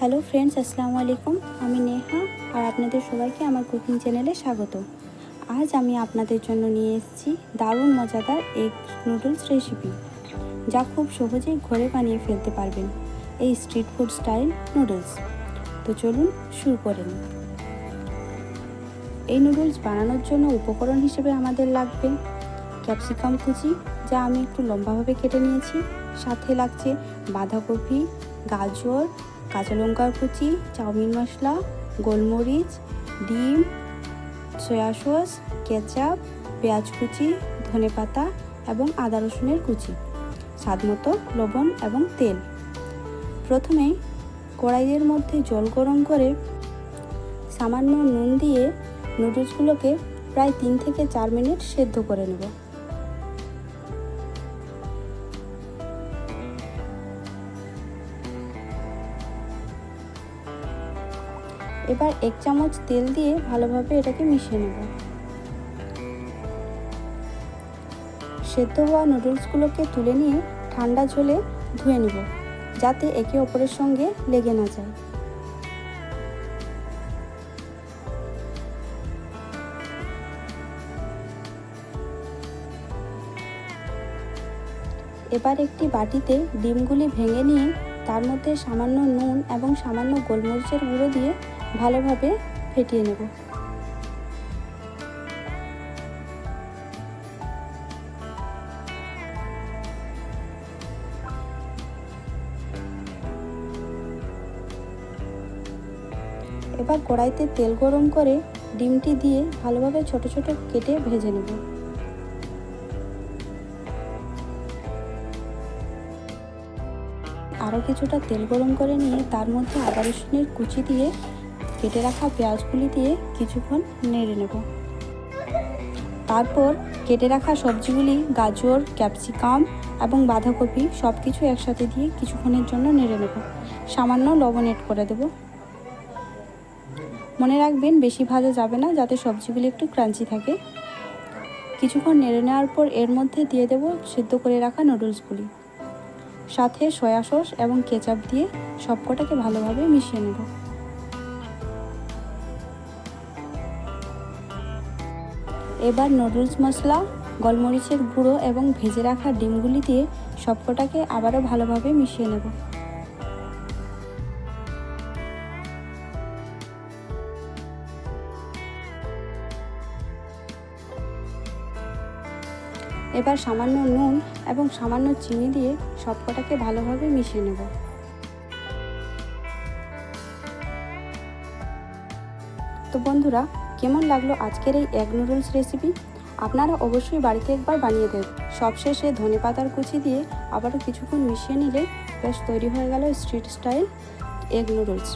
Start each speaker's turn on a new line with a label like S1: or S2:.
S1: Hello friends, আসসালামু আলাইকুম। আমি নেহা আর আপনাদের সবাইকে আমার কুকিং চ্যানেলে স্বাগত। আজ আমি আপনাদের জন্য নিয়ে এসেছি দারুণ মজাদার এগ নুডলস রেসিপি, যা খুব সহজেই ঘরে বানিয়ে ফেলতে পারবেন এই স্ট্রিট ফুড স্টাইল নুডলস। তো চলুন শুরু করেন। এই নুডলস বানানোর জন্য উপকরণ হিসেবে আমাদের লাগবে ক্যাপসিকাম কুচি, যা আমি একটু লম্বাভাবে কেটে নিয়েছি। সাথে লাগছে বাঁধাকপি, গাজর, কাঁচা লঙ্কার কুচি, চাউমিন মশলা, গোলমরিচ, ডিম, সয়া সস, কেচাপ, পেঁয়াজ কুচি, ধনেপাতা এবং আদা রসুনের কুচি, স্বাদমতো লবণ এবং তেল। প্রথমে কড়াইয়ের মধ্যে জল গরম করে সামান্য নুন দিয়ে নুডলসগুলোকে প্রায় 3 থেকে 4 মিনিট সেদ্ধ করে নেব। এবার 1 চামচ তেল দিয়ে ভালোভাবে এটাকে মিশিয়ে নেব। সেদ্ধ হওয়া নুডলসগুলোকে তুলে নিয়ে ঠান্ডা জলে ধুয়ে নেব, যাতে একে অপরের সঙ্গে লেগে না যায়। এবার একটি বাটিতে ডিমগুলি ভেঙে নিয়ে তার মধ্যে সামান্য নুন এবং সামান্য গোলমরিচের গুঁড়ো দিয়ে ভালোভাবে ফেটিয়ে নেব। এবার কড়াইতে তেল গরম করে ডিমটি দিয়ে ভালোভাবে ছোট ছোট কেটে ভেজে নেব। আরও কিছুটা তেল গরম করে নিয়ে তার মধ্যে আদা রসুনের কুচি দিয়ে কেটে রাখা পেঁয়াজগুলি দিয়ে কিছুক্ষণ নেড়ে নেব। তারপর কেটে রাখা সবজিগুলি গাজর, ক্যাপসিকাম এবং বাঁধাকপি সব কিছু একসাথে দিয়ে কিছুক্ষণের জন্য নেড়ে নেব। সামান্য লবণ এড করে দেব। মনে রাখবেন, বেশি ভাজা যাবে না, যাতে সবজিগুলি একটু ক্রাঞ্চি থাকে। কিছুক্ষণ নেড়ে নেওয়ার পর এর মধ্যে দিয়ে দেব সেদ্ধ করে রাখা নুডলসগুলি, সাথে সয়া সস এবং কেচাপ দিয়ে সবকটাকে ভালোভাবে মিশিয়ে নেব। এবার নুডলস মশলা, গোলমরিচের গুঁড়ো এবং ভেজে রাখা ডিমগুলি দিয়ে সবকটাকে আবারও ভালোভাবে মিশিয়ে নেব। এবার সামান্য নুন এবং সামান্য চিনি দিয়ে সবকটাকে ভালোভাবে মিশিয়ে নেব। তো বন্ধুরা, কেমন লাগলো আজকের এই এগ নুডলস রেসিপি? আপনারা অবশ্যই বাড়িতে একবার বানিয়ে দেবেন। সবশেষে ধনেপাতার কুচি দিয়ে আবারও কিছুক্ষণ মিশিয়ে নিলে বেশ তৈরি হয়ে গেল স্ট্রিট স্টাইল এগ নুডলস।